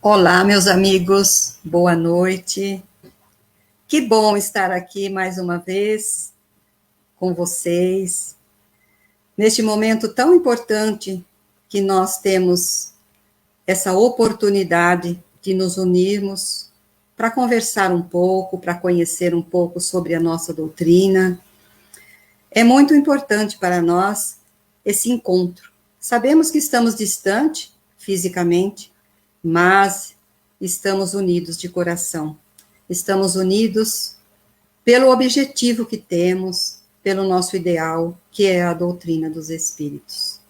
Olá, meus amigos, boa noite. Que bom estar aqui mais uma vez com vocês, neste momento tão importante que nós temos essa oportunidade de nos unirmos para conversar um pouco, para conhecer um pouco sobre a nossa doutrina. É muito importante para nós esse encontro. Sabemos que estamos distantes fisicamente, mas estamos unidos de coração. Estamos unidos pelo objetivo que temos, pelo nosso ideal, que é a doutrina dos Espíritos.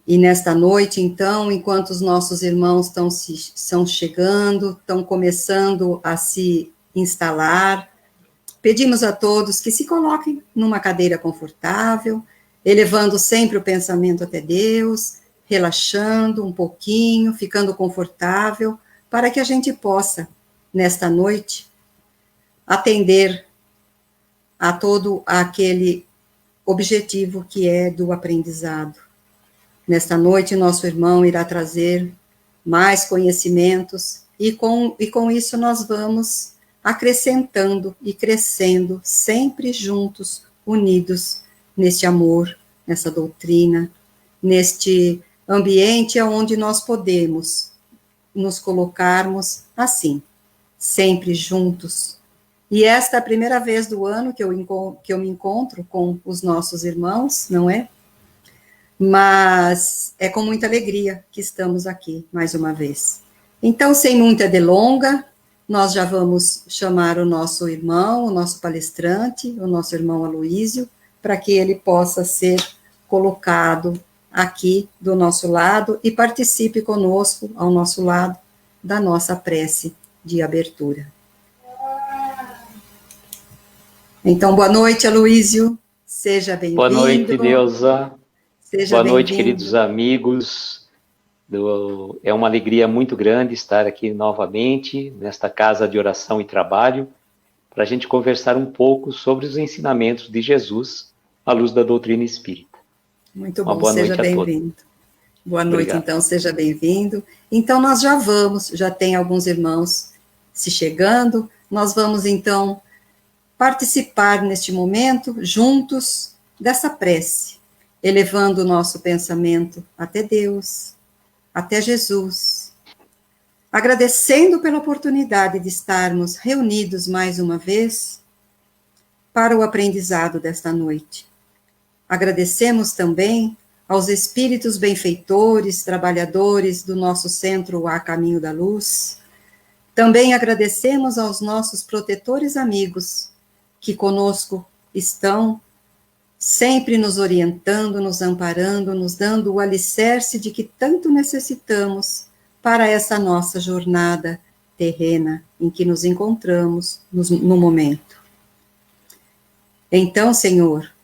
E nesta noite, então, enquanto os nossos irmãos estão chegando, estão começando a se instalar, pedimos a todos que se coloquem numa cadeira confortável, elevando sempre o pensamento até Deus, relaxando um pouquinho, ficando confortável, para que a gente possa, nesta noite, atender a todo aquele objetivo que é do aprendizado. Nesta noite, nosso irmão irá trazer mais conhecimentos, e com isso nós vamos acrescentando e crescendo, sempre juntos, unidos, neste amor, nessa doutrina, neste ambiente onde nós podemos nos colocarmos assim, sempre juntos. E esta é a primeira vez do ano que eu me encontro com os nossos irmãos, não é? Mas é com muita alegria que estamos aqui, mais uma vez. Então, sem muita delonga, nós já vamos chamar o nosso irmão, o nosso palestrante, o nosso irmão Aloísio, para que ele possa ser colocado aqui do nosso lado e participe conosco, ao nosso lado, da nossa prece de abertura. Então, boa noite, Aloísio, seja bem-vindo. Boa noite, Deusa. Seja boa noite, bem-vindo. queridos amigos. É uma alegria muito grande estar aqui novamente, nesta casa de oração e trabalho, para a gente conversar um pouco sobre os ensinamentos de Jesus à luz da doutrina espírita. Muito bom, seja bem-vindo. Boa noite, Obrigado. Então, seja bem-vindo. Então, nós já tem alguns irmãos se chegando, nós vamos, então, participar neste momento, juntos, dessa prece, elevando o nosso pensamento até Deus, até Jesus, agradecendo pela oportunidade de estarmos reunidos mais uma vez para o aprendizado desta noite. Agradecemos também aos espíritos benfeitores, trabalhadores do nosso centro A Caminho da Luz. Também agradecemos aos nossos protetores amigos, que conosco estão, sempre nos orientando, nos amparando, nos dando o alicerce de que tanto necessitamos para essa nossa jornada terrena em que nos encontramos no momento. Então, Senhor,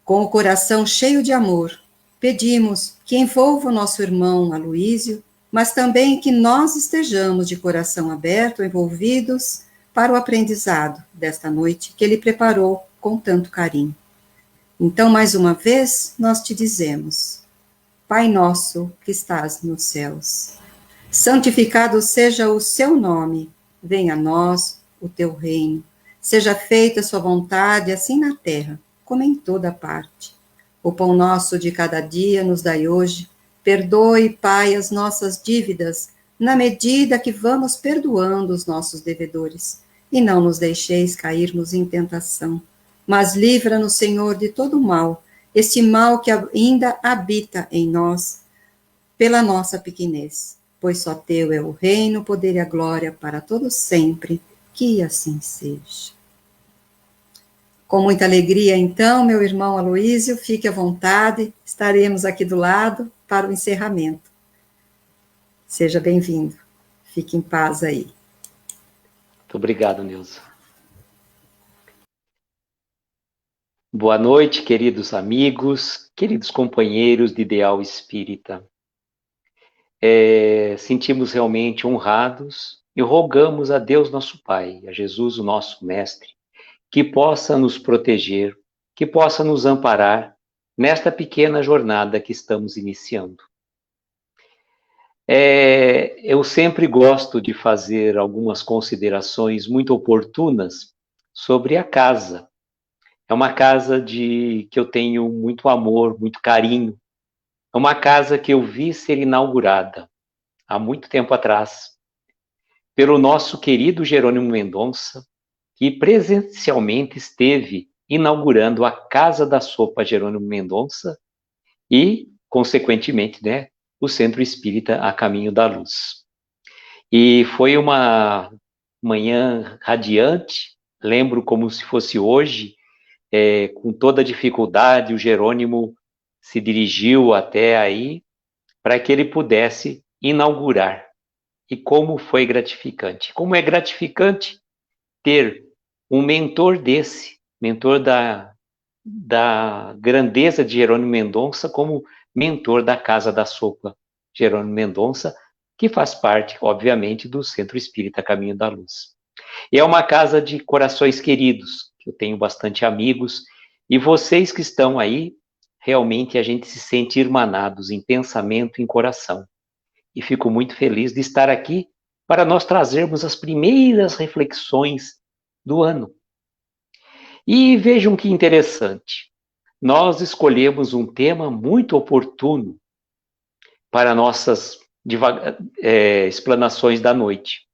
com o coração cheio de amor, pedimos que envolva o nosso irmão Aloísio, mas também que nós estejamos de coração aberto, envolvidos para o aprendizado desta noite que ele preparou com tanto carinho. Então, mais uma vez, nós te dizemos, Pai nosso que estás nos céus, santificado seja o seu nome, venha a nós o teu reino, seja feita a sua vontade, assim na terra, como em toda parte. O pão nosso de cada dia nos dai hoje, perdoe, Pai, as nossas dívidas, na medida que vamos perdoando os nossos devedores, e não nos deixeis cairmos em tentação, mas livra-nos, Senhor, de todo mal, este mal que ainda habita em nós, pela nossa pequenez, pois só teu é o reino, o poder e a glória para todos sempre, que assim seja. Com muita alegria, então, meu irmão Aloísio, fique à vontade, estaremos aqui do lado para o encerramento. Seja bem-vindo, fique em paz aí. Muito obrigado, Neuza. Boa noite, queridos amigos, queridos companheiros de Ideal Espírita. Sentimos realmente honrados e rogamos a Deus nosso Pai, a Jesus o nosso Mestre, que possa nos proteger, que possa nos amparar nesta pequena jornada que estamos iniciando. Eu sempre gosto de fazer algumas considerações muito oportunas sobre a casa. É uma casa que eu tenho muito amor, muito carinho. É uma casa que eu vi ser inaugurada há muito tempo atrás pelo nosso querido Jerônimo Mendonça, que presencialmente esteve inaugurando a Casa da Sopa Jerônimo Mendonça e, consequentemente, né, o Centro Espírita A Caminho da Luz. E foi uma manhã radiante, lembro como se fosse hoje, com toda a dificuldade, o Jerônimo se dirigiu até aí para que ele pudesse inaugurar. E como foi gratificante. Como é gratificante ter um mentor desse, mentor da grandeza de Jerônimo Mendonça, como mentor da Casa da Sopa Jerônimo Mendonça, que faz parte, obviamente, do Centro Espírita Caminho da Luz. E é uma casa de corações queridos, que eu tenho bastante amigos, e vocês que estão aí, realmente a gente se sente irmanados em pensamento e em coração. E fico muito feliz de estar aqui para nós trazermos as primeiras reflexões do ano. E vejam que interessante, nós escolhemos um tema muito oportuno para nossas explanações da noite.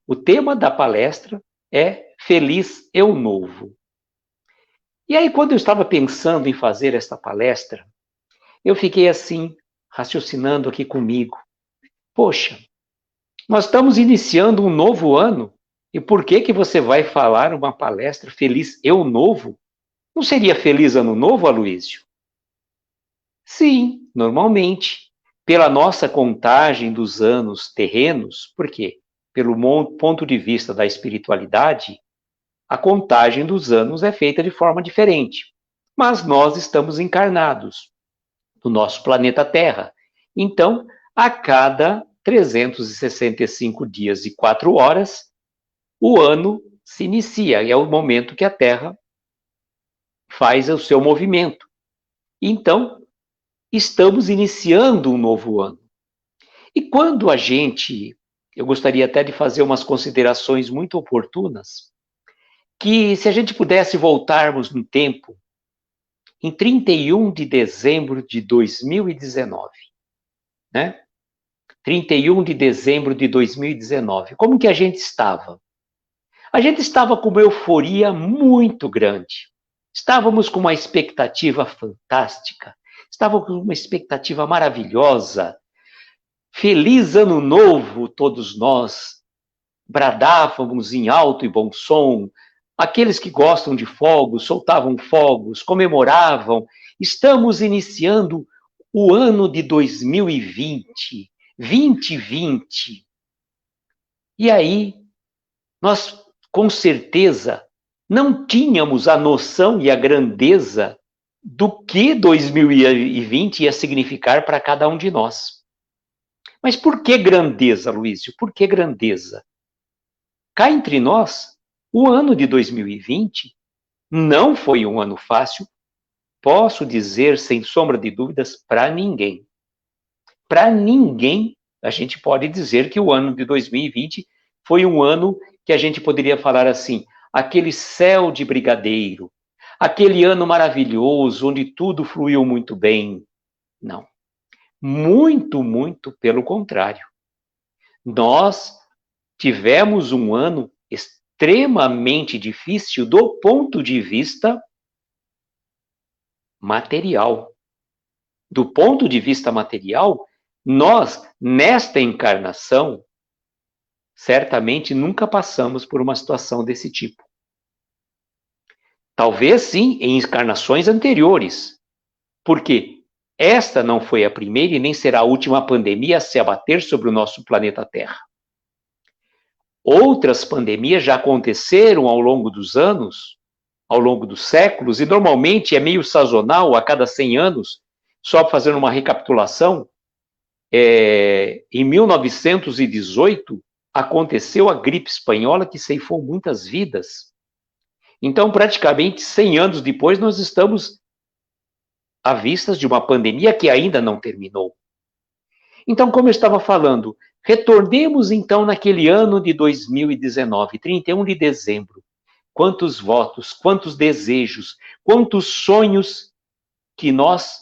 O tema da palestra é Feliz Eu Novo. E aí, quando eu estava pensando em fazer esta palestra, eu fiquei assim, raciocinando aqui comigo. Poxa, nós estamos iniciando um novo ano, e por que você vai falar uma palestra Feliz Eu Novo? Não seria Feliz Ano Novo, Aloísio? Sim, normalmente. Pela nossa contagem dos anos terrenos, por quê? Pelo ponto de vista da espiritualidade, a contagem dos anos é feita de forma diferente. Mas nós estamos encarnados no nosso planeta Terra. Então, a cada 365 dias e 4 horas, o ano se inicia, e é o momento que a Terra faz o seu movimento. Então, estamos iniciando um novo ano. E quando eu gostaria até de fazer umas considerações muito oportunas, que se a gente pudesse voltarmos no tempo, em 31 de dezembro de 2019, né? 31 de dezembro de 2019, como que a gente estava? A gente estava com uma euforia muito grande. Estávamos com uma expectativa fantástica, estávamos com uma expectativa maravilhosa. Feliz Ano Novo, todos nós bradávamos em alto e bom som. Aqueles que gostam de fogos soltavam fogos, comemoravam. Estamos iniciando o ano de 2020, 2020. E aí, nós com certeza não tínhamos a noção e a grandeza do que 2020 ia significar para cada um de nós. Mas por que grandeza, Luísio? Por que grandeza? Cá entre nós, o ano de 2020 não foi um ano fácil, posso dizer sem sombra de dúvidas, para ninguém. Para ninguém, a gente pode dizer que o ano de 2020 foi um ano que a gente poderia falar assim, aquele céu de brigadeiro, aquele ano maravilhoso, onde tudo fluiu muito bem. Não. Muito, muito pelo contrário. Nós tivemos um ano extremamente difícil do ponto de vista material. Do ponto de vista material, nós, nesta encarnação, certamente nunca passamos por uma situação desse tipo. Talvez sim em encarnações anteriores, porque esta não foi a primeira e nem será a última pandemia a se abater sobre o nosso planeta Terra. Outras pandemias já aconteceram ao longo dos anos, ao longo dos séculos, e normalmente é meio sazonal, a cada 100 anos, só fazendo uma recapitulação, em 1918 aconteceu a gripe espanhola que ceifou muitas vidas. Então, praticamente 100 anos depois, nós estamos à vistas de uma pandemia que ainda não terminou. Então, como eu estava falando, retornemos então naquele ano de 2019, 31 de dezembro. Quantos votos, quantos desejos, quantos sonhos que nós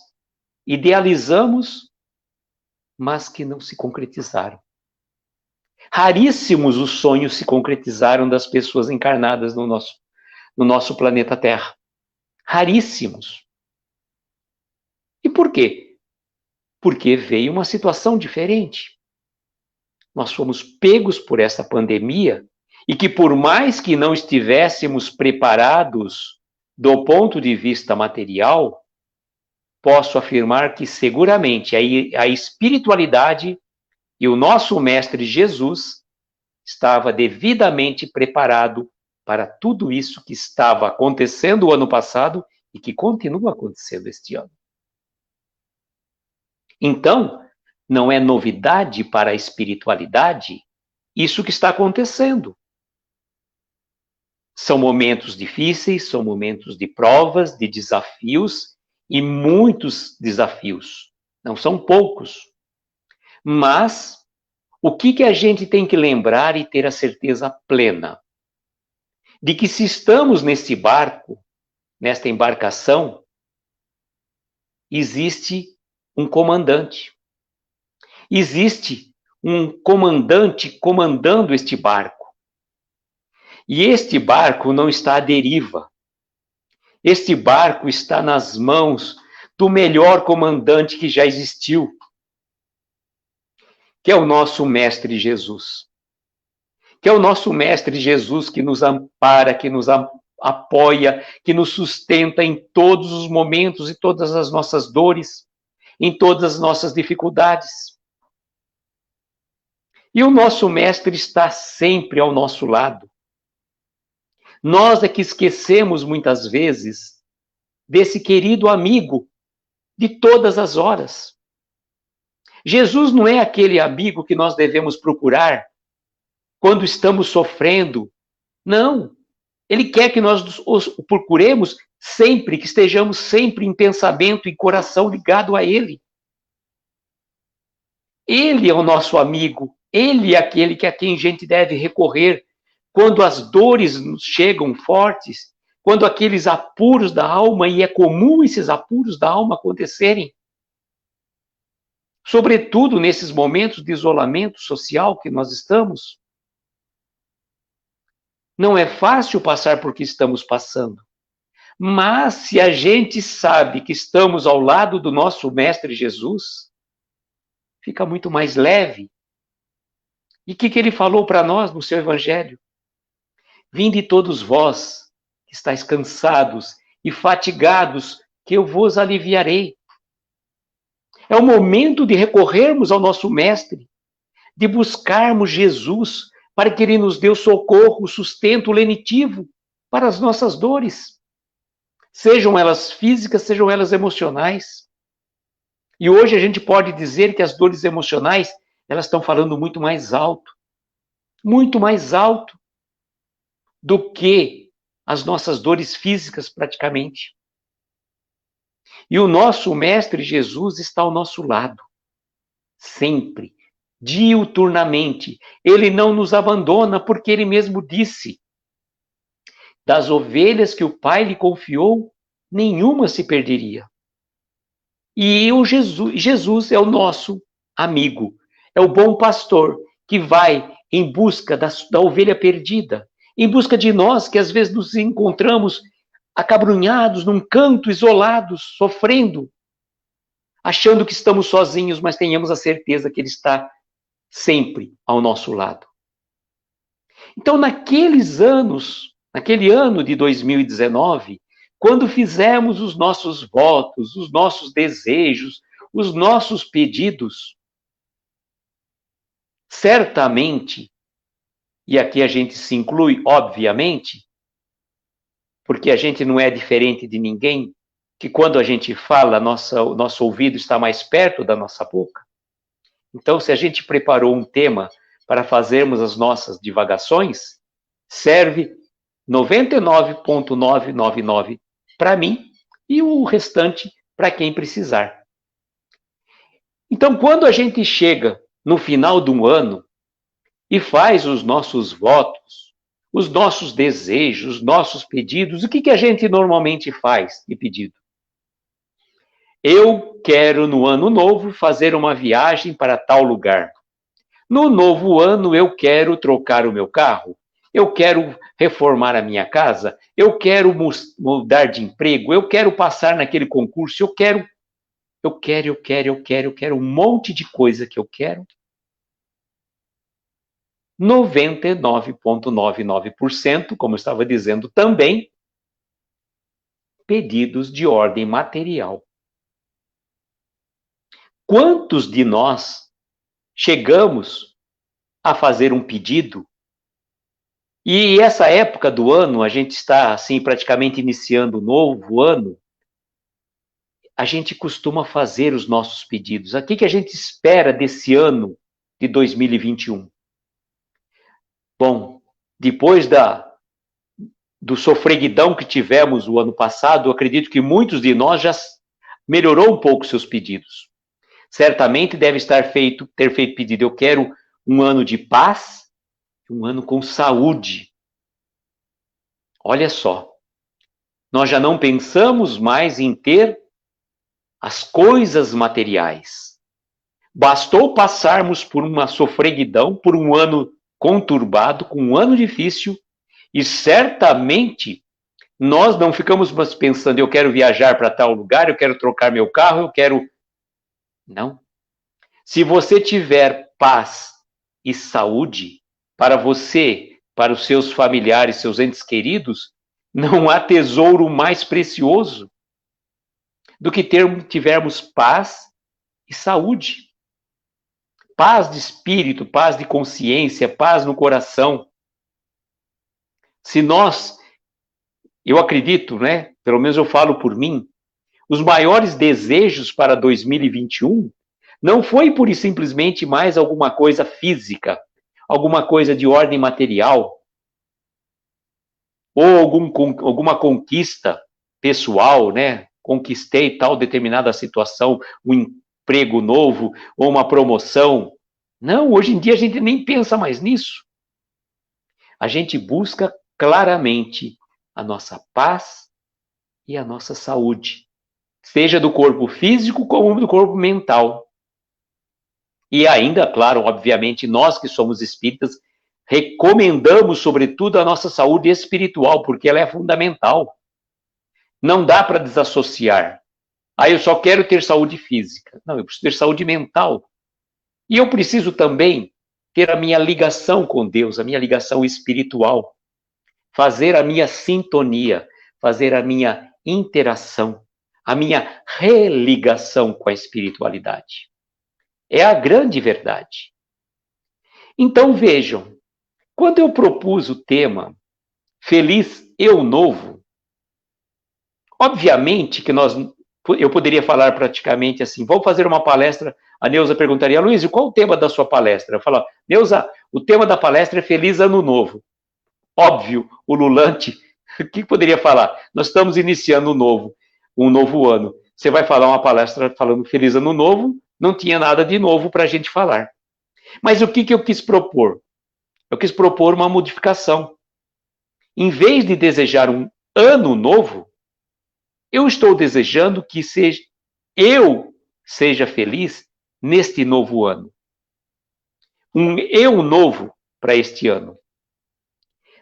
idealizamos, mas que não se concretizaram. Raríssimos os sonhos se concretizaram das pessoas encarnadas no nosso planeta Terra. Raríssimos. E por quê? Porque veio uma situação diferente. Nós fomos pegos por essa pandemia e que, por mais que não estivéssemos preparados do ponto de vista material, posso afirmar que seguramente a espiritualidade e o nosso Mestre Jesus estava devidamente preparado para tudo isso que estava acontecendo o ano passado e que continua acontecendo este ano. Então, não é novidade para a espiritualidade isso que está acontecendo. São momentos difíceis, são momentos de provas, de desafios, e muitos desafios. Não são poucos. Mas o que a gente tem que lembrar e ter a certeza plena? De que se estamos nesse barco, nesta embarcação, existe um comandante. Existe um comandante comandando este barco. E este barco não está à deriva. Este barco está nas mãos do melhor comandante que já existiu, que é o nosso Mestre Jesus. Que é o nosso Mestre Jesus que nos ampara, que nos apoia, que nos sustenta em todos os momentos e todas as nossas dores, em todas as nossas dificuldades. E o nosso Mestre está sempre ao nosso lado. Nós é que esquecemos muitas vezes desse querido amigo de todas as horas. Jesus não é aquele amigo que nós devemos procurar quando estamos sofrendo. Não. Ele quer que nós o procuremos sempre, que estejamos sempre em pensamento e coração ligado a Ele. Ele é o nosso amigo. Ele é aquele a quem a gente deve recorrer quando as dores nos chegam fortes, quando aqueles apuros da alma, e é comum esses apuros da alma acontecerem, sobretudo nesses momentos de isolamento social que nós estamos. Não é fácil passar por que estamos passando, mas se a gente sabe que estamos ao lado do nosso Mestre Jesus, fica muito mais leve. E o que ele falou para nós no seu Evangelho? Vinde todos vós, que estáis cansados e fatigados, que eu vos aliviarei. É o momento de recorrermos ao nosso Mestre, de buscarmos Jesus, para que Ele nos dê o socorro, o sustento, o lenitivo para as nossas dores. Sejam elas físicas, sejam elas emocionais. E hoje a gente pode dizer que as dores emocionais, elas estão falando muito mais alto do que as nossas dores físicas, praticamente. E o nosso Mestre Jesus está ao nosso lado, sempre, diuturnamente. Ele não nos abandona, porque Ele mesmo disse: das ovelhas que o Pai lhe confiou, nenhuma se perderia. E Jesus é o nosso amigo, é o bom pastor que vai em busca da ovelha perdida, em busca de nós que às vezes nos encontramos acabrunhados num canto, isolados, sofrendo, achando que estamos sozinhos, mas tenhamos a certeza que Ele está sempre ao nosso lado. Então, naquele ano de 2019, quando fizemos os nossos votos, os nossos desejos, os nossos pedidos, certamente, e aqui a gente se inclui, obviamente, porque a gente não é diferente de ninguém, que quando a gente fala, o nosso ouvido está mais perto da nossa boca. Então, se a gente preparou um tema para fazermos as nossas divagações, serve 99,999 para mim e o restante para quem precisar. Então, quando a gente chega no final de um ano e faz os nossos votos, os nossos desejos, os nossos pedidos, o que a gente normalmente faz de pedido? Eu quero, no ano novo, fazer uma viagem para tal lugar. No novo ano, eu quero trocar o meu carro. Eu quero reformar a minha casa. Eu quero mudar de emprego. Eu quero passar naquele concurso. Eu quero um monte de coisa que eu quero. 99,99%, como eu estava dizendo também, pedidos de ordem material. Quantos de nós chegamos a fazer um pedido e essa época do ano, a gente está assim praticamente iniciando o novo ano, a gente costuma fazer os nossos pedidos. O que a gente espera desse ano de 2021? Bom, depois do sofreguidão que tivemos o ano passado, eu acredito que muitos de nós já melhorou um pouco seus pedidos. Certamente deve ter feito pedido, eu quero um ano de paz, um ano com saúde. Olha só, nós já não pensamos mais em ter as coisas materiais. Bastou passarmos por uma sofreguidão, por um ano conturbado, com um ano difícil, e certamente nós não ficamos mais pensando, eu quero viajar para tal lugar, eu quero trocar meu carro, eu quero... Não. Se você tiver paz e saúde para você, para os seus familiares, seus entes queridos, não há tesouro mais precioso do que tivermos paz e saúde. Paz de espírito, paz de consciência, paz no coração. Se nós, eu acredito, né? Pelo menos eu falo por mim, os maiores desejos para 2021 não foi pura e simplesmente mais alguma coisa física, alguma coisa de ordem material, ou alguma conquista pessoal, né? Conquistei tal determinada situação, um emprego novo, ou uma promoção. Não, hoje em dia a gente nem pensa mais nisso. A gente busca claramente a nossa paz e a nossa saúde, seja do corpo físico como do corpo mental. E ainda, claro, obviamente, nós que somos espíritas, recomendamos, sobretudo, a nossa saúde espiritual, porque ela é fundamental. Não dá para desassociar. Ah, eu só quero ter saúde física. Não, eu preciso ter saúde mental. E eu preciso também ter a minha ligação com Deus, a minha ligação espiritual. Fazer a minha sintonia, fazer a minha interação, a minha religação com a espiritualidade. É a grande verdade. Então vejam, quando eu propus o tema Feliz Eu Novo, obviamente que eu poderia falar praticamente assim, vamos fazer uma palestra, a Neuza perguntaria, Luiz, qual o tema da sua palestra? Eu falo, Neuza, o tema da palestra é Feliz Ano Novo. Óbvio, o Lulante, o que poderia falar? Nós estamos iniciando um novo ano. Você vai falar uma palestra falando Feliz Ano Novo, não tinha nada de novo para a gente falar. Mas o que eu quis propor? Eu quis propor uma modificação. Em vez de desejar um ano novo, eu estou desejando que eu seja feliz neste novo ano. Um eu novo para este ano.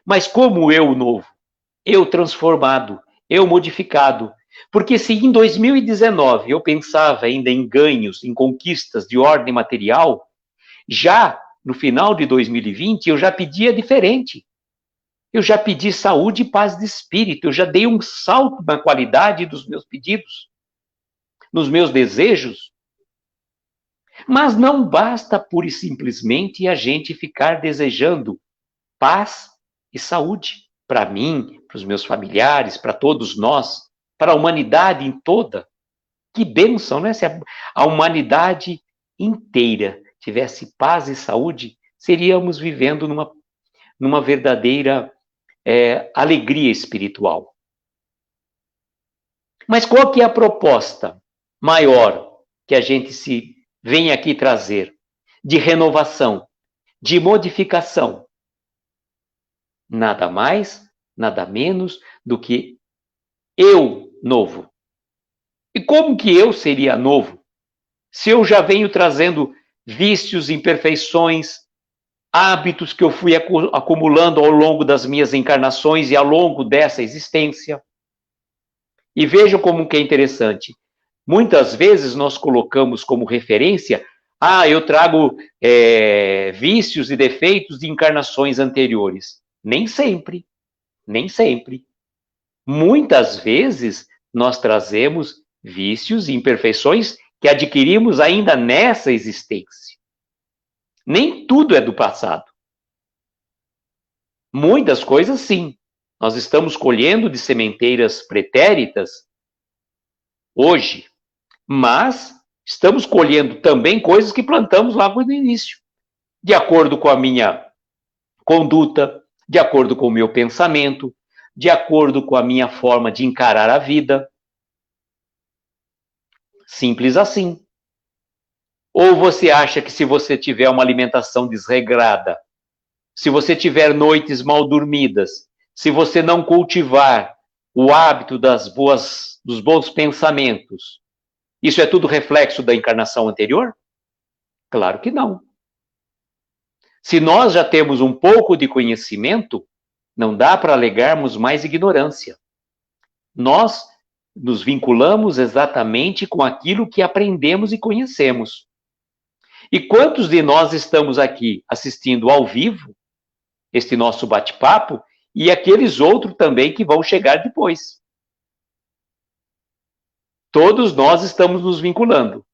Mas como eu novo? Eu transformado, eu modificado. Porque se em 2019 eu pensava ainda em ganhos, em conquistas de ordem material, já no final de 2020 eu já pedia diferente. Eu já pedi saúde e paz de espírito, eu já dei um salto na qualidade dos meus pedidos, nos meus desejos. Mas não basta pura e simplesmente a gente ficar desejando paz e saúde para mim, para os meus familiares, para todos nós, para a humanidade em toda. Que bênção, né? Se a humanidade inteira tivesse paz e saúde, seríamos vivendo numa verdadeira alegria espiritual. Mas qual que é a proposta maior que a gente se vem aqui trazer de renovação, de modificação? Nada mais, nada menos do que eu novo. E como que eu seria novo? Se eu já venho trazendo vícios, imperfeições, hábitos que eu fui acumulando ao longo das minhas encarnações e ao longo dessa existência. E vejam como que é interessante. Muitas vezes nós colocamos como referência, eu trago vícios e defeitos de encarnações anteriores. Nem sempre, nem sempre. Muitas vezes nós trazemos vícios e imperfeições que adquirimos ainda nessa existência. Nem tudo é do passado. Muitas coisas, sim. Nós estamos colhendo de sementeiras pretéritas hoje, mas estamos colhendo também coisas que plantamos lá no início, de acordo com a minha conduta, de acordo com o meu pensamento, de acordo com a minha forma de encarar a vida. Simples assim. Ou você acha que se você tiver uma alimentação desregrada, se você tiver noites mal dormidas, se você não cultivar o hábito dos bons pensamentos, isso é tudo reflexo da encarnação anterior? Claro que não. Se nós já temos um pouco de conhecimento, não dá para alegarmos mais ignorância. Nós nos vinculamos exatamente com aquilo que aprendemos e conhecemos. E quantos de nós estamos aqui assistindo ao vivo este nosso bate-papo e aqueles outros também que vão chegar depois? Todos nós estamos nos vinculando.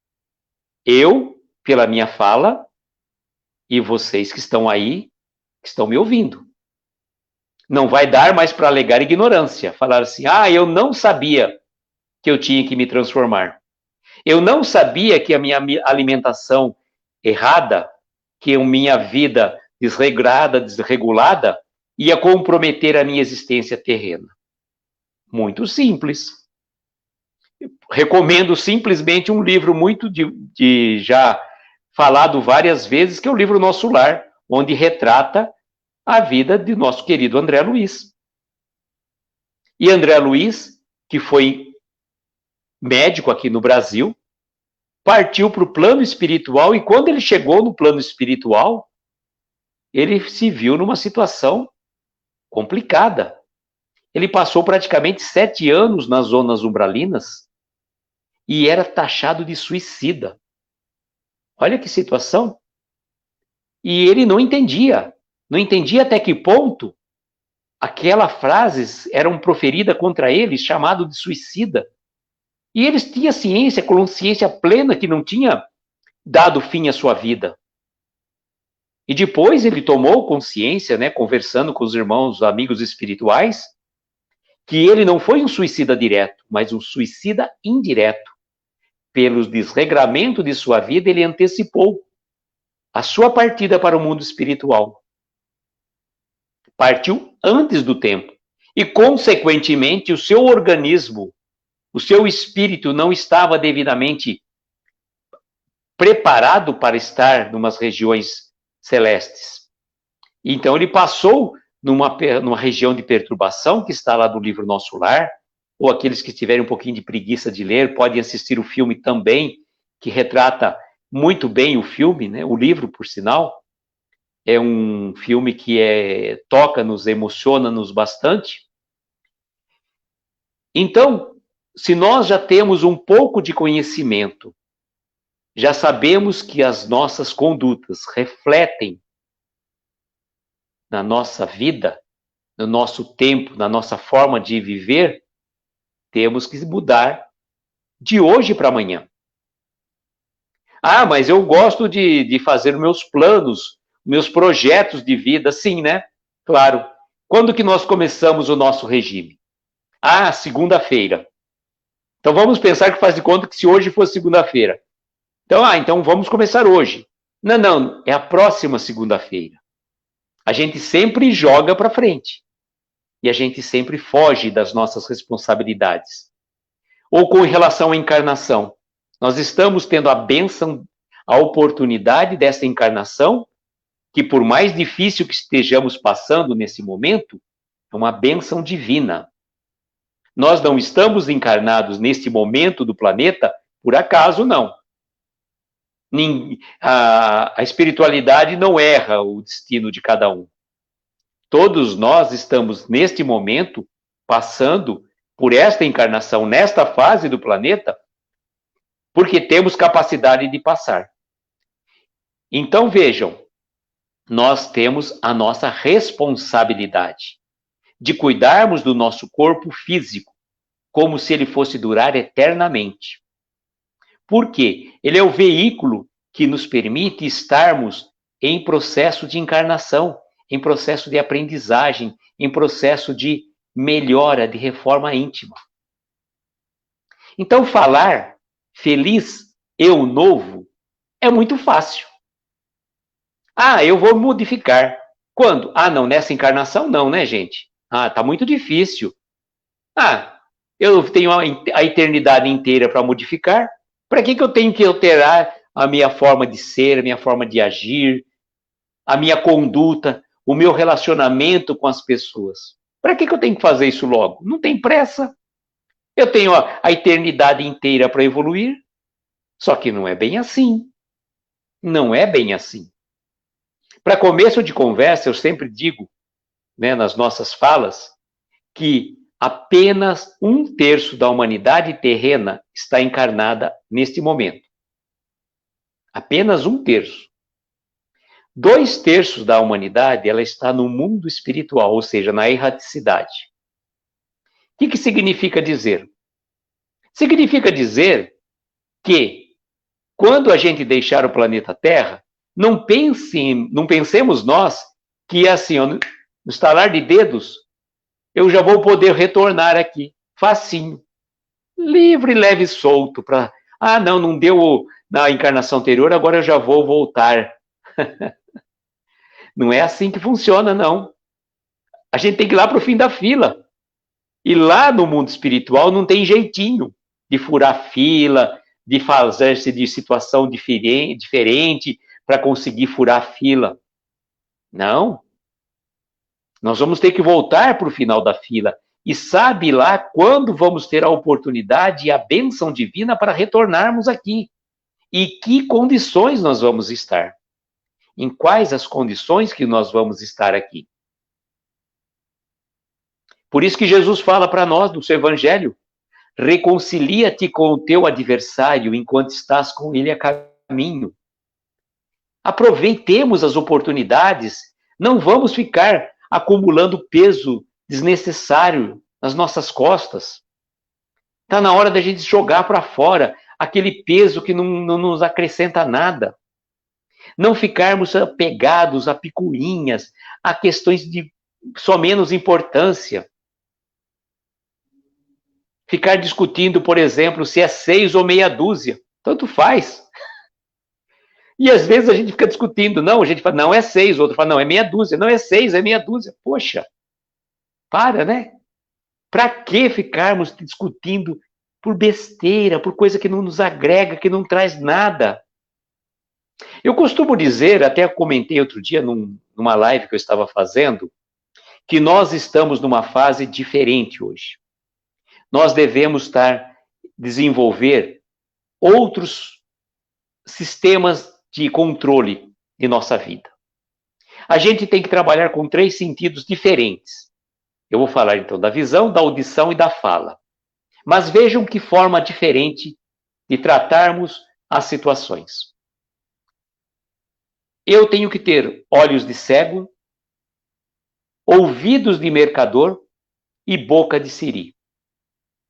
Eu, pela minha fala, e vocês que estão aí, que estão me ouvindo. Não vai dar mais para alegar ignorância. Falar assim, eu não sabia que eu tinha que me transformar. Eu não sabia que a minha alimentação errada, que a minha vida desregrada, desregulada, ia comprometer a minha existência terrena. Muito simples. Recomendo simplesmente um livro muito já falado várias vezes, que é o livro Nosso Lar, onde retrata a vida de nosso querido André Luiz. E André Luiz, que foi médico aqui no Brasil, partiu para o plano espiritual, e quando ele chegou no plano espiritual, ele se viu numa situação complicada. Ele passou praticamente 7 anos nas zonas umbralinas e era taxado de suicida. Olha que situação. E ele não entendia até que ponto aquelas frases eram proferidas contra ele, chamado de suicida. E eles tinham ciência, consciência plena que não tinha dado fim à sua vida. E depois ele tomou consciência, conversando com os irmãos, amigos espirituais, que ele não foi um suicida direto, mas um suicida indireto. Pelo desregramento de sua vida, ele antecipou a sua partida para o mundo espiritual. Partiu antes do tempo. E, consequentemente, o seu organismo, o seu espírito não estava devidamente preparado para estar em umas regiões celestes. Então, ele passou numa região de perturbação, que está lá do livro Nosso Lar, ou aqueles que tiverem um pouquinho de preguiça de ler, podem assistir o filme também, que retrata muito bem o filme, o livro, por sinal. É um filme que toca-nos, emociona-nos bastante. Então, se nós já temos um pouco de conhecimento, já sabemos que as nossas condutas refletem na nossa vida, no nosso tempo, na nossa forma de viver, temos que mudar de hoje para amanhã. Mas eu gosto de fazer meus planos, meus projetos de vida, sim, né? Claro. Quando que nós começamos o nosso regime? Segunda-feira. Então vamos pensar que faz de conta que se hoje fosse segunda-feira. Então vamos começar hoje. Não, é a próxima segunda-feira. A gente sempre joga para frente. E a gente sempre foge das nossas responsabilidades. Ou com relação à encarnação. Nós estamos tendo a a oportunidade desta encarnação, que por mais difícil que estejamos passando nesse momento, é uma bênção divina. Nós não estamos encarnados neste momento do planeta por acaso, não. A espiritualidade não erra o destino de cada um. Todos nós estamos, neste momento, passando por esta encarnação, nesta fase do planeta, porque temos capacidade de passar. Então, vejam, nós temos a nossa responsabilidade de cuidarmos do nosso corpo físico, como se ele fosse durar eternamente. Por quê? Ele é o veículo que nos permite estarmos em processo de encarnação, em processo de aprendizagem, em processo de melhora, de reforma íntima. Então, falar feliz, eu novo, é muito fácil. Ah, eu vou modificar. Quando? Ah, não, nessa encarnação não, né, gente? Ah, tá muito difícil. Ah, eu tenho a eternidade inteira para modificar. Para que eu tenho que alterar a minha forma de ser, a minha forma de agir, a minha conduta, o meu relacionamento com as pessoas? Para que eu tenho que fazer isso logo? Não tem pressa. Eu tenho a eternidade inteira para evoluir. Só que não é bem assim. Não é bem assim. Para começo de conversa, eu sempre digo, né, nas nossas falas, que apenas 1/3 da humanidade terrena está encarnada neste momento. Apenas 1/3. 2/3 da humanidade ela está no mundo espiritual, ou seja, na erraticidade. O que significa dizer? Significa dizer que, quando a gente deixar o planeta Terra, não pensemos nós que, assim, ó, no estalar de dedos, eu já vou poder retornar aqui, facinho, livre, leve e solto. Ah, não deu na encarnação anterior, agora eu já vou voltar. Não é assim que funciona, não. A gente tem que ir lá para o fim da fila. E lá no mundo espiritual não tem jeitinho de furar fila, de fazer-se de situação diferente para conseguir furar a fila. Não. Nós vamos ter que voltar para o final da fila. E sabe lá quando vamos ter a oportunidade e a bênção divina para retornarmos aqui. E que condições nós vamos estar. Em quais as condições que nós vamos estar aqui. Por isso que Jesus fala para nós no seu evangelho: reconcilia-te com o teu adversário enquanto estás com ele a caminho. Aproveitemos as oportunidades, não vamos ficar acumulando peso desnecessário nas nossas costas. Está na hora da gente jogar para fora aquele peso que não nos acrescenta nada. Não ficarmos apegados a picuinhas, a questões de só menos importância. Ficar discutindo, por exemplo, se é 6 ou meia dúzia. Tanto faz. E às vezes a gente fica discutindo. Não, a gente fala, não é 6. O outro fala, não, é meia dúzia. Não é 6, é meia dúzia. Poxa, para, né? Para que ficarmos discutindo por besteira, por coisa que não nos agrega, que não traz nada? Eu costumo dizer, até comentei outro dia numa live que eu estava fazendo, que nós estamos numa fase diferente hoje. Nós devemos desenvolver outros sistemas de controle de nossa vida. A gente tem que trabalhar com 3 sentidos diferentes. Eu vou falar então da visão, da audição e da fala. Mas vejam que forma diferente de tratarmos as situações. Eu tenho que ter olhos de cego, ouvidos de mercador e boca de siri.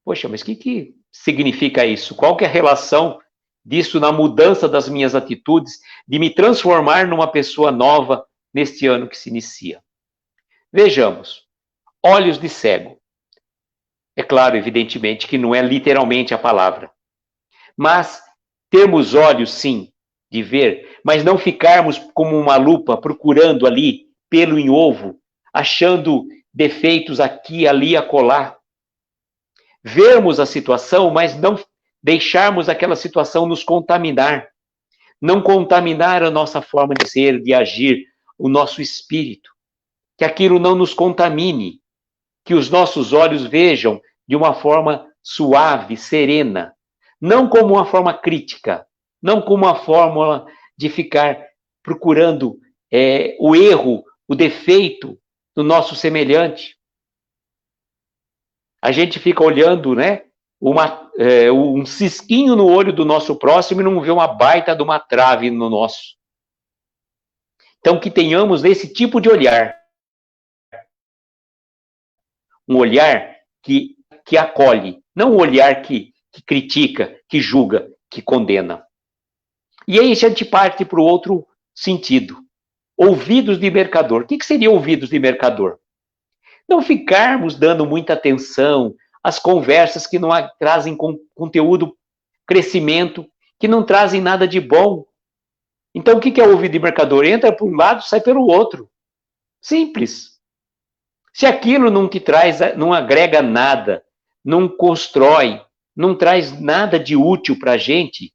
Poxa, mas o que significa isso? Qual que é a relação disso na mudança das minhas atitudes, de me transformar numa pessoa nova neste ano que se inicia? Vejamos. Olhos de cego. É claro, evidentemente, que não é literalmente a palavra. Mas termos olhos, sim, de ver, mas não ficarmos como uma lupa procurando ali, pelo em ovo, achando defeitos aqui, ali, acolá. Vermos a situação, mas não deixarmos aquela situação nos contaminar. não contaminar a nossa forma de ser, de agir, o nosso espírito. Que aquilo não nos contamine, que os nossos olhos vejam de uma forma suave, serena, não como uma forma crítica, não como uma fórmula de ficar procurando o erro, o defeito do nosso semelhante. A gente fica olhando, né, um cisquinho no olho do nosso próximo e não vê uma baita de uma trave no nosso. Então, que tenhamos esse tipo de olhar. Um olhar que acolhe, não um olhar que critica, que julga, que condena. E aí a gente parte para o outro sentido. Ouvidos de mercador. O que seria ouvidos de mercador? Não ficarmos dando muita atenção às conversas que não trazem conteúdo, crescimento, que não trazem nada de bom. Então, o que é ouvido de mercador? Entra por um lado, sai pelo outro. Simples. Se aquilo não te traz, não agrega nada, não constrói, não traz nada de útil para a gente,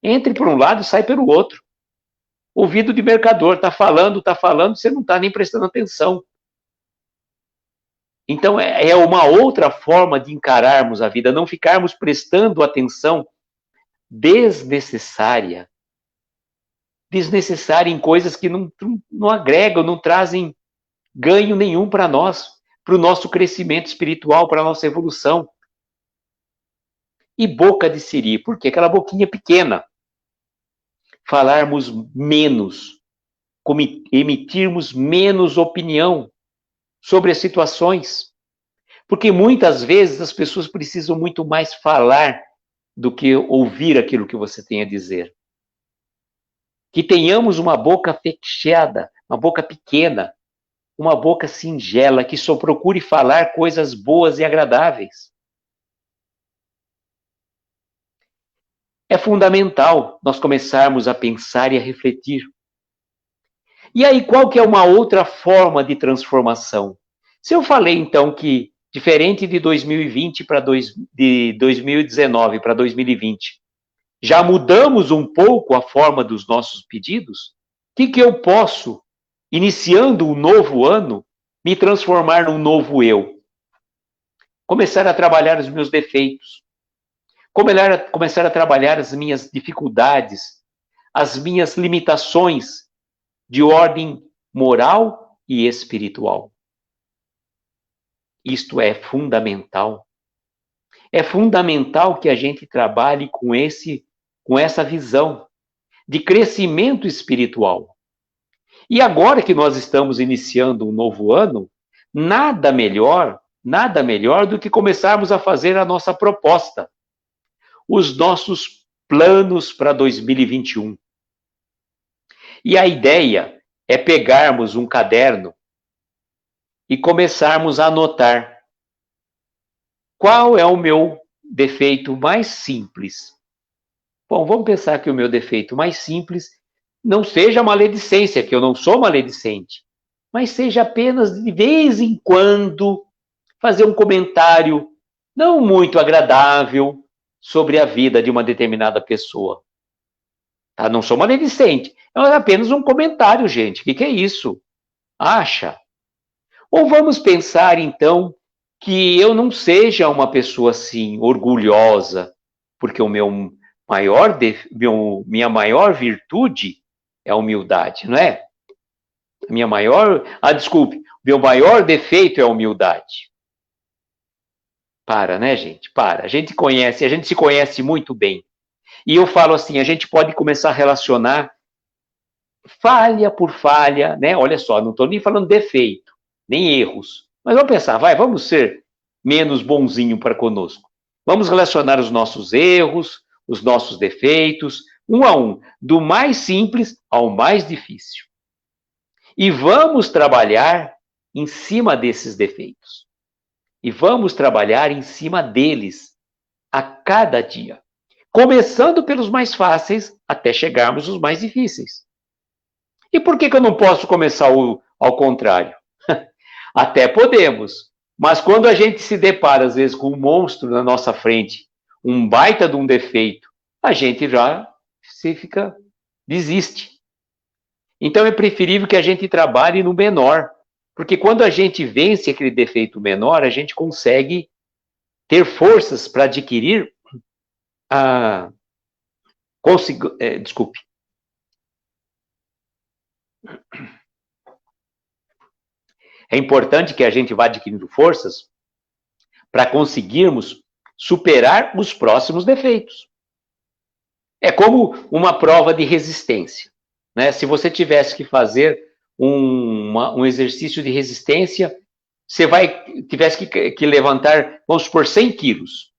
entre por um lado, sai pelo outro. Ouvido de mercador, está falando, você não está nem prestando atenção. Então, é uma outra forma de encararmos a vida, não ficarmos prestando atenção desnecessária em coisas que não agregam, não trazem ganho nenhum para nós, para o nosso crescimento espiritual, para a nossa evolução. E boca de siri, por quê? Aquela boquinha pequena. Falarmos menos, emitirmos menos opinião sobre as situações. Porque muitas vezes as pessoas precisam muito mais falar do que ouvir aquilo que você tem a dizer. Que tenhamos uma boca fechada, uma boca pequena, uma boca singela, que só procure falar coisas boas e agradáveis. É fundamental nós começarmos a pensar e a refletir. E aí, qual que é uma outra forma de transformação? Se eu falei, então, que diferente de 2020 de 2019 para 2020, já mudamos um pouco a forma dos nossos pedidos, o que eu posso, iniciando um novo ano, me transformar num novo eu? Começar a trabalhar os meus defeitos, começar a trabalhar as minhas dificuldades, as minhas limitações de ordem moral e espiritual. Isto é fundamental. É fundamental que a gente trabalhe com essa visão de crescimento espiritual. E agora que nós estamos iniciando um novo ano, nada melhor do que começarmos a fazer a nossa proposta, os nossos planos para 2021. E a ideia é pegarmos um caderno e começarmos a anotar qual é o meu defeito mais simples. Bom, vamos pensar que o meu defeito mais simples não seja maledicência, que eu não sou maledicente, mas seja apenas de vez em quando fazer um comentário não muito agradável sobre a vida de uma determinada pessoa. Tá? Não sou maledicente, é apenas um comentário, gente. O que é isso? Acha? Ou vamos pensar, então, que eu não seja uma pessoa assim, orgulhosa, porque minha maior virtude é a humildade, não é? Meu maior defeito é a humildade. Para, né, gente? Para. A gente se conhece muito bem. E eu falo assim, a gente pode começar a relacionar falha por falha, né? Olha só, não estou nem falando defeito, nem erros. Mas vamos pensar, vamos ser menos bonzinho para conosco. Vamos relacionar os nossos erros, os nossos defeitos, um a um, do mais simples ao mais difícil. E vamos trabalhar em cima desses defeitos. E vamos trabalhar em cima deles a cada dia. Começando pelos mais fáceis até chegarmos aos mais difíceis. E por que eu não posso começar ao contrário? Até podemos. Mas quando a gente se depara, às vezes, com um monstro na nossa frente, um baita de um defeito, a gente já se fica desiste. Então é preferível que a gente trabalhe no menor, porque quando a gente vence aquele defeito menor, a gente consegue ter forças para adquirir a... desculpe. É importante que a gente vá adquirindo forças para conseguirmos superar os próximos defeitos. É como uma prova de resistência, né? Se você tivesse que fazer um exercício de resistência, você tivesse que levantar, vamos supor, 100 quilos.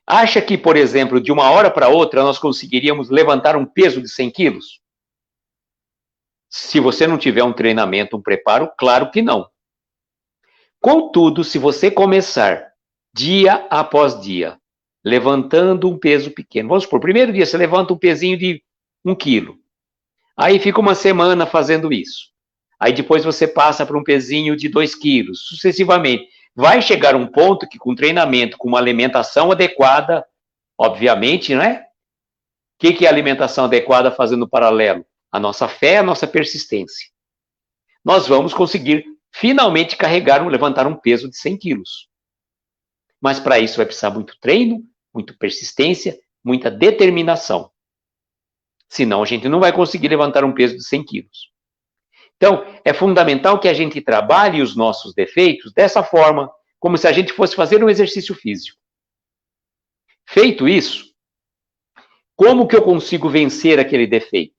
Acha que, por exemplo, de uma hora para outra, nós conseguiríamos levantar um peso de 100 quilos? Se você não tiver um treinamento, um preparo, claro que não. Contudo, se você começar dia após dia, levantando um peso pequeno, vamos supor, primeiro dia você levanta um pezinho de 1 quilo, aí fica uma semana fazendo isso, aí depois você passa para um pezinho de 2 quilos, sucessivamente. Vai chegar um ponto que com treinamento, com uma alimentação adequada, obviamente, né? O que é alimentação adequada fazendo paralelo? A nossa fé, a nossa persistência. Nós vamos conseguir finalmente levantar um peso de 100 quilos. Mas para isso vai precisar muito treino, muita persistência, muita determinação. Senão a gente não vai conseguir levantar um peso de 100 quilos. Então, é fundamental que a gente trabalhe os nossos defeitos dessa forma, como se a gente fosse fazer um exercício físico. Feito isso, como que eu consigo vencer aquele defeito?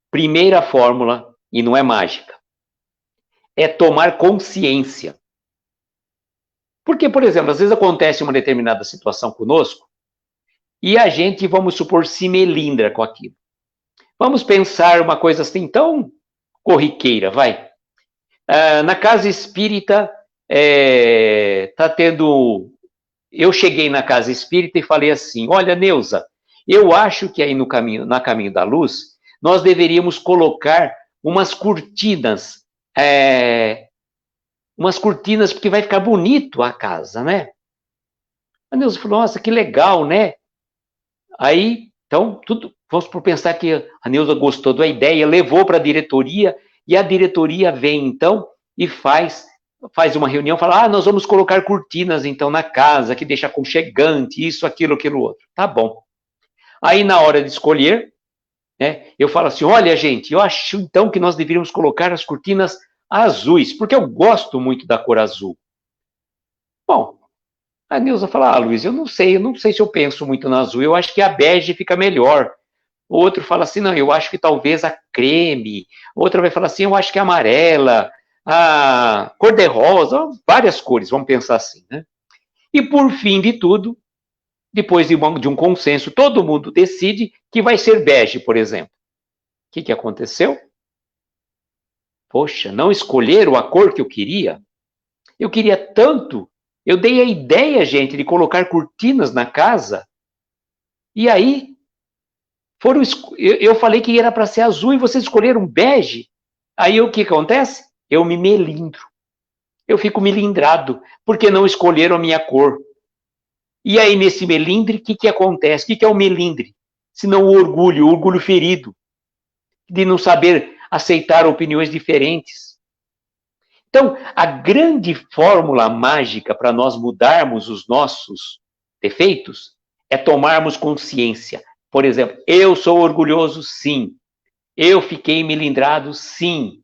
Primeira fórmula, e não é mágica, é tomar consciência. Porque, por exemplo, às vezes acontece uma determinada situação conosco e a gente, vamos supor, se melindra com aquilo. Vamos pensar uma coisa assim tão corriqueira, vai. Na casa espírita, tá tendo... Eu cheguei na casa espírita e falei assim, olha, Neuza, eu acho que aí na Caminho da Luz, nós deveríamos colocar umas cortinas, porque vai ficar bonito a casa, né? A Neuza falou, nossa, que legal, né? Aí, então, vamos por pensar que a Neuza gostou da ideia, levou para a diretoria, e a diretoria vem, então, e faz uma reunião, fala, nós vamos colocar cortinas, então, na casa, que deixa aconchegante, isso, aquilo, outro. Tá bom. Aí, na hora de escolher, né, eu falo assim, olha, gente, eu acho, então, que nós deveríamos colocar as cortinas azuis, porque eu gosto muito da cor azul. Bom, a Neuza fala, Luiz, eu não sei se eu penso muito no azul, eu acho que a bege fica melhor. O outro fala assim, não, eu acho que talvez a creme. Outra vai falar assim, eu acho que a amarela, a cor-de-rosa, várias cores, vamos pensar assim, né? E por fim de tudo, depois de um consenso, todo mundo decide que vai ser bege, por exemplo. O que aconteceu? Poxa, não escolheram a cor que eu queria? Eu queria tanto, eu dei a ideia, gente, de colocar cortinas na casa, e aí eu falei que era para ser azul e vocês escolheram bege. Aí o que acontece? Eu me melindro. Eu fico melindrado, porque não escolheram a minha cor. E aí, nesse melindre, o que acontece? O que é o melindre? Senão o orgulho ferido, de não saber aceitar opiniões diferentes. Então, a grande fórmula mágica para nós mudarmos os nossos defeitos é tomarmos consciência. Por exemplo, eu sou orgulhoso, sim. Eu fiquei melindrado, sim.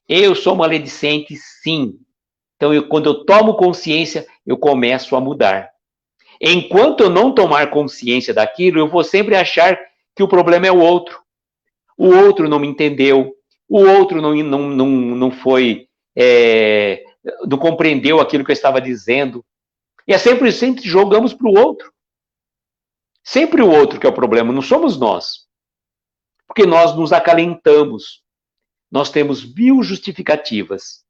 Eu sou maledicente, sim. Então, quando eu tomo consciência, eu começo a mudar. Enquanto eu não tomar consciência daquilo, eu vou sempre achar que o problema é o outro. O outro não me entendeu, o outro não foi, não compreendeu aquilo que eu estava dizendo. E é sempre jogamos para o outro. Sempre o outro que é o problema, não somos nós. Porque nós nos acalentamos. Nós temos 1000 justificativas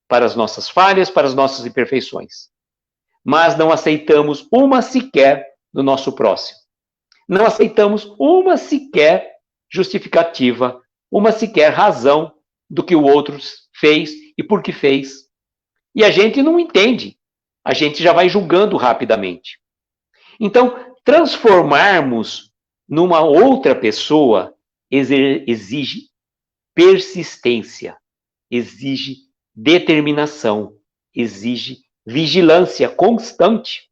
para as nossas falhas, para as nossas imperfeições. Mas não aceitamos uma sequer do nosso próximo. Não aceitamos uma sequer justificativa, uma sequer razão do que o outro fez e por que fez. E a gente não entende. A gente já vai julgando rapidamente. Então, transformarmos numa outra pessoa exige persistência, exige determinação, exige vigilância constante.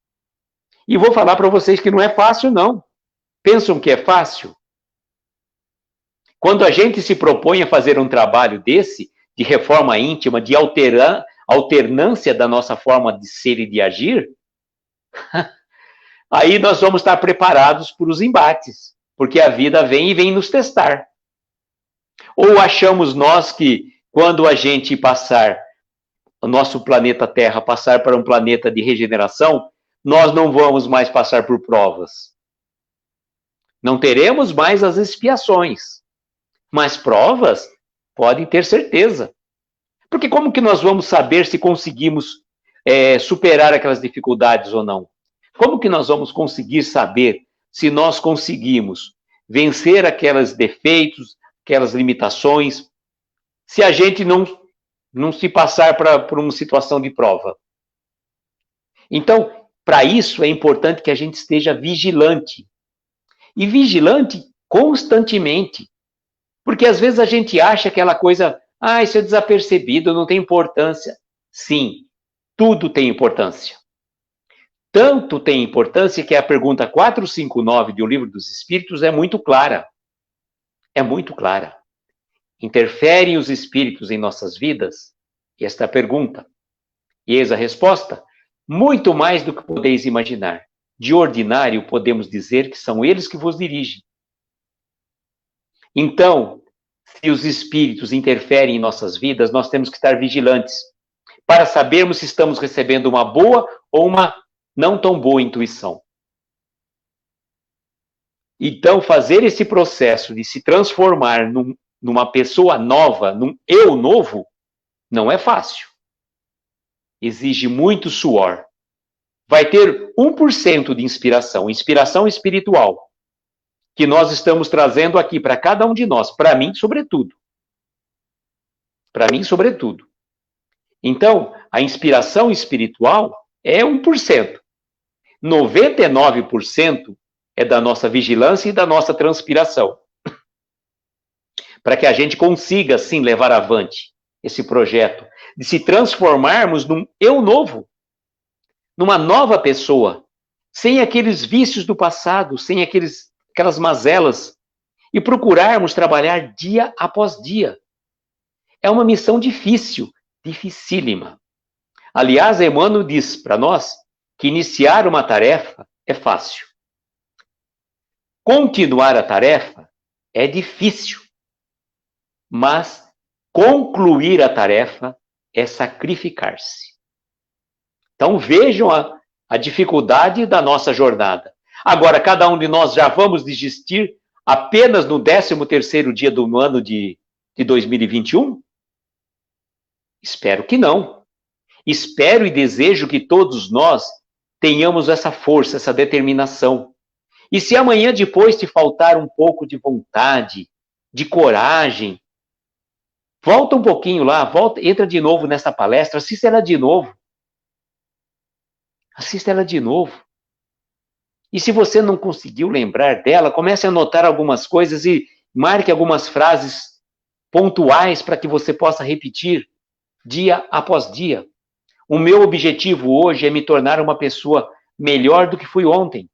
E vou falar para vocês que não é fácil, não. Pensam que é fácil? Quando a gente se propõe a fazer um trabalho desse, de reforma íntima, de alternância da nossa forma de ser e de agir, aí nós vamos estar preparados para os embates, porque a vida vem e vem nos testar. Ou achamos nós que quando a gente passar, o nosso planeta Terra passar para um planeta de regeneração, nós não vamos mais passar por provas. Não teremos mais as expiações. Mas provas, podem ter certeza. Porque como que nós vamos saber se conseguimos superar aquelas dificuldades ou não? Como que nós vamos conseguir saber se nós conseguimos vencer aqueles defeitos, aquelas limitações, se a gente não se passar por uma situação de prova? Então, para isso é importante que a gente esteja vigilante. E vigilante constantemente. Porque às vezes a gente acha aquela coisa, isso é desapercebido, não tem importância. Sim, tudo tem importância. Tanto tem importância que a pergunta 459 do Livro dos Espíritos é muito clara. É muito clara. Interferem os espíritos em nossas vidas? E esta é a pergunta. E eis a resposta. Muito mais do que podeis imaginar. De ordinário, podemos dizer que são eles que vos dirigem. Então, se os espíritos interferem em nossas vidas, nós temos que estar vigilantes para sabermos se estamos recebendo uma boa ou uma não tão boa intuição. Então, fazer esse processo de se transformar numa pessoa nova, num eu novo, não é fácil. Exige muito suor. Vai ter 1% de inspiração espiritual, que nós estamos trazendo aqui para cada um de nós, para mim, sobretudo. Para mim, sobretudo. Então, a inspiração espiritual é 1%. 99% é da nossa vigilância e da nossa transpiração. Para que a gente consiga, assim, levar avante esse projeto de se transformarmos num eu novo, numa nova pessoa, sem aqueles vícios do passado, sem aquelas mazelas, e procurarmos trabalhar dia após dia. É uma missão difícil, dificílima. Aliás, Emmanuel diz para nós que iniciar uma tarefa é fácil. Continuar a tarefa é difícil. Mas concluir a tarefa é sacrificar-se. Então vejam a dificuldade da nossa jornada. Agora, cada um de nós já vamos desistir apenas no 13º dia do ano de 2021? Espero que não. Espero e desejo que todos nós tenhamos essa força, essa determinação. E se amanhã depois te faltar um pouco de vontade, de coragem, volta um pouquinho lá, entra de novo nessa palestra, assista ela de novo. Assista ela de novo. E se você não conseguiu lembrar dela, comece a anotar algumas coisas e marque algumas frases pontuais para que você possa repetir dia após dia. O meu objetivo hoje é me tornar uma pessoa melhor do que fui ontem.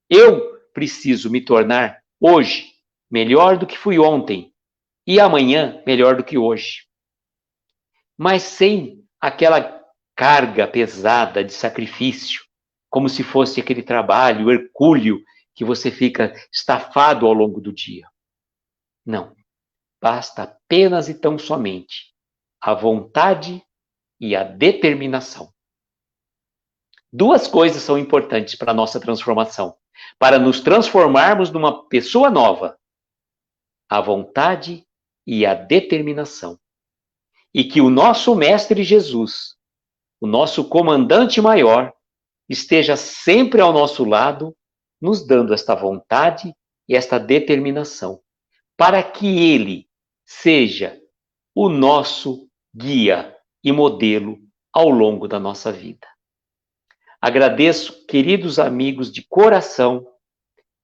Eu preciso me tornar hoje melhor do que fui ontem e amanhã melhor do que hoje. Mas sem aquela carga pesada de sacrifício, como se fosse aquele trabalho hercúleo que você fica estafado ao longo do dia. Não. Basta apenas e tão somente a vontade e a determinação. Duas coisas são importantes para a nossa transformação. Para nos transformarmos numa pessoa nova. A vontade e a determinação. E que o nosso Mestre Jesus, o nosso comandante maior, esteja sempre ao nosso lado, nos dando esta vontade e esta determinação, para que Ele seja o nosso guia e modelo ao longo da nossa vida. Agradeço, queridos amigos, de coração,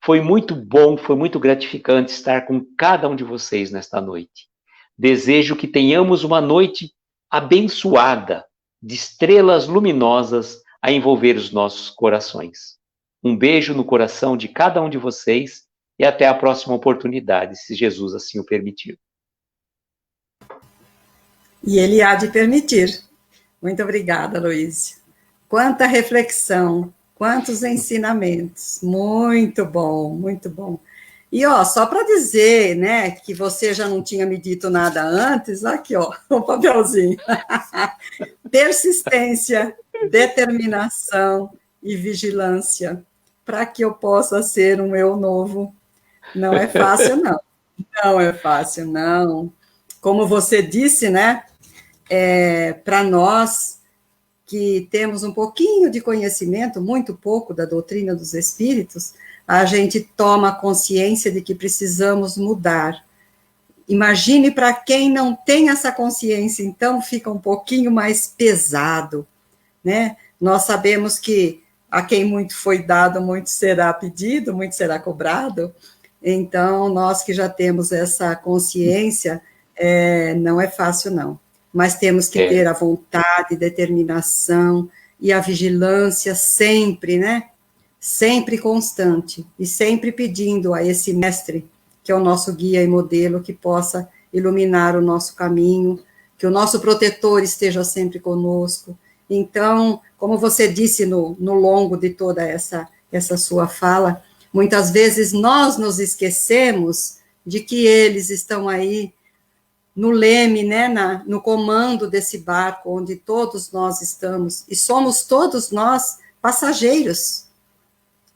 Foi muito bom, foi muito gratificante estar com cada um de vocês nesta noite. Desejo que tenhamos uma noite abençoada, de estrelas luminosas a envolver os nossos corações. Um beijo no coração de cada um de vocês e até a próxima oportunidade, se Jesus assim o permitir. E Ele há de permitir. Muito obrigada, Luísio. Quanta reflexão, quantos ensinamentos. Muito bom, muito bom. E, ó, só para dizer, né, que você já não tinha me dito nada antes, aqui, ó, o papelzinho. Persistência, determinação e vigilância, para que eu possa ser um eu novo. Não é fácil, não. Não é fácil, não. Como você disse, né, para nós que temos um pouquinho de conhecimento, muito pouco da doutrina dos espíritos, a gente toma consciência de que precisamos mudar. Imagine para quem não tem essa consciência, então fica um pouquinho mais pesado, né? Nós sabemos que a quem muito foi dado, muito será pedido, muito será cobrado. Então, nós que já temos essa consciência, não é fácil, não. Mas temos que ter a vontade, determinação e a vigilância sempre, né? Sempre constante e sempre pedindo a esse mestre, que é o nosso guia e modelo, que possa iluminar o nosso caminho, que o nosso protetor esteja sempre conosco. Então, como você disse no longo de toda essa sua fala, muitas vezes nós nos esquecemos de que eles estão aí no leme, né, no comando desse barco, onde todos nós estamos, e somos todos nós passageiros.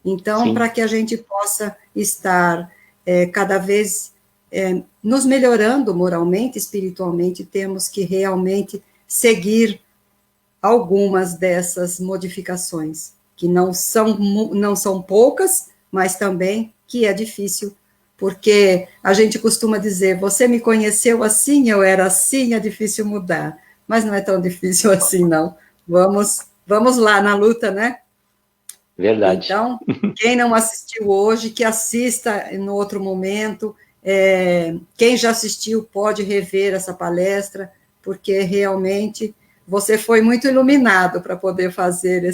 Então, para que a gente possa estar cada vez nos melhorando moralmente, espiritualmente, temos que realmente seguir algumas dessas modificações, que não são poucas, mas também que é difícil, porque a gente costuma dizer, você me conheceu assim, eu era assim, é difícil mudar, mas não é tão difícil assim, não. Vamos lá na luta, né? Verdade. Então, quem não assistiu hoje, que assista no outro momento. Quem já assistiu pode rever essa palestra, porque realmente você foi muito iluminado para poder fazer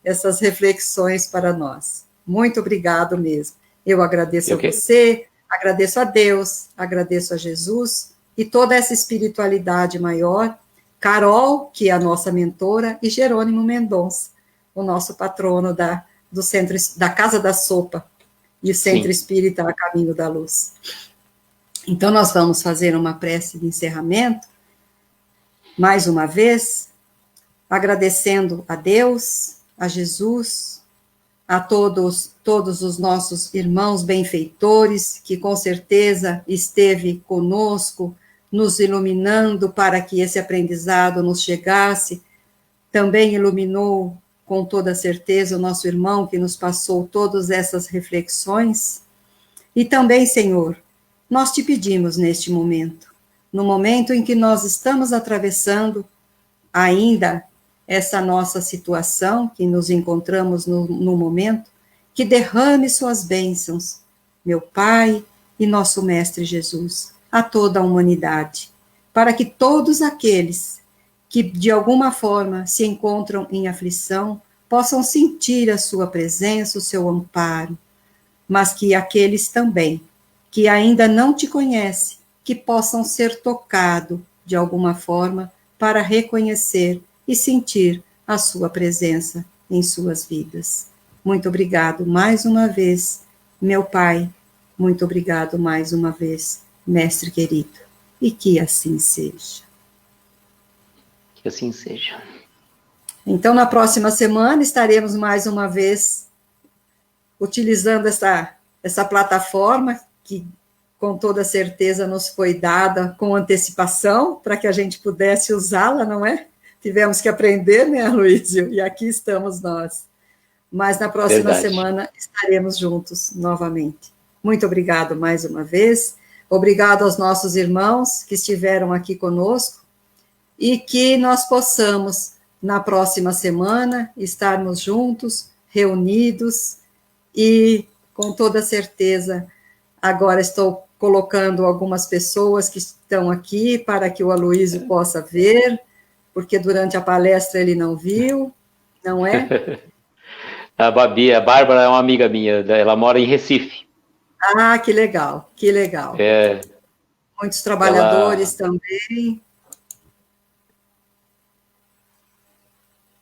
essas reflexões para nós. Muito obrigado mesmo. Eu agradeço a você, agradeço a Deus, agradeço a Jesus e toda essa espiritualidade maior, Carol, que é a nossa mentora, e Jerônimo Mendonça, o nosso patrono do centro, da Casa da Sopa, e o Centro Espírita a Caminho da Luz. Então, nós vamos fazer uma prece de encerramento, mais uma vez, agradecendo a Deus, a Jesus, a todos os nossos irmãos benfeitores, que com certeza esteve conosco, nos iluminando para que esse aprendizado nos chegasse, também iluminou com toda certeza o nosso irmão que nos passou todas essas reflexões. E também, Senhor, nós te pedimos neste momento, no momento em que nós estamos atravessando ainda essa nossa situação, que nos encontramos no momento, que derrame suas bênçãos, meu Pai e nosso Mestre Jesus, a toda a humanidade, para que todos aqueles que de alguma forma se encontram em aflição, possam sentir a sua presença, o seu amparo, mas que aqueles também, que ainda não te conhecem, que possam ser tocados de alguma forma para reconhecer e sentir a sua presença em suas vidas. Muito obrigado mais uma vez, meu Pai, muito obrigado mais uma vez, Mestre querido, e que assim seja. Que assim seja. Então, na próxima semana, estaremos mais uma vez utilizando essa plataforma que, com toda certeza, nos foi dada com antecipação para que a gente pudesse usá-la, não é? Tivemos que aprender, né, Luísio? E aqui estamos nós. Mas na próxima semana estaremos juntos novamente. Muito obrigado mais uma vez. Obrigado aos nossos irmãos que estiveram aqui conosco e que nós possamos, na próxima semana, estarmos juntos, reunidos e com toda certeza. Agora estou colocando algumas pessoas que estão aqui para que o Aloísio possa ver, porque durante a palestra ele não viu, não é? A Babi, a Bárbara é uma amiga minha, ela mora em Recife. Ah, que legal, que legal. É, Muitos trabalhadores também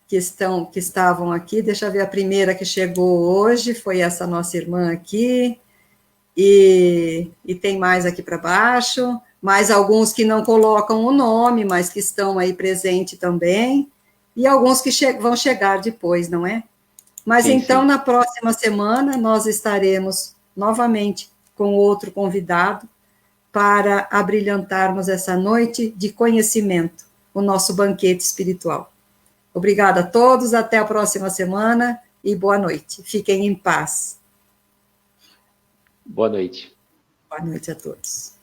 que estavam aqui. Deixa eu ver, a primeira que chegou hoje foi essa nossa irmã aqui, e tem mais aqui para baixo, mais alguns que não colocam o nome, mas que estão aí presentes também, e alguns que vão chegar depois, não é? Mas sim, então, sim. na próxima semana, nós estaremos novamente com outro convidado para abrilhantarmos essa noite de conhecimento, o nosso banquete espiritual. Obrigada a todos, até a próxima semana e boa noite. Fiquem em paz. Boa noite. Boa noite a todos.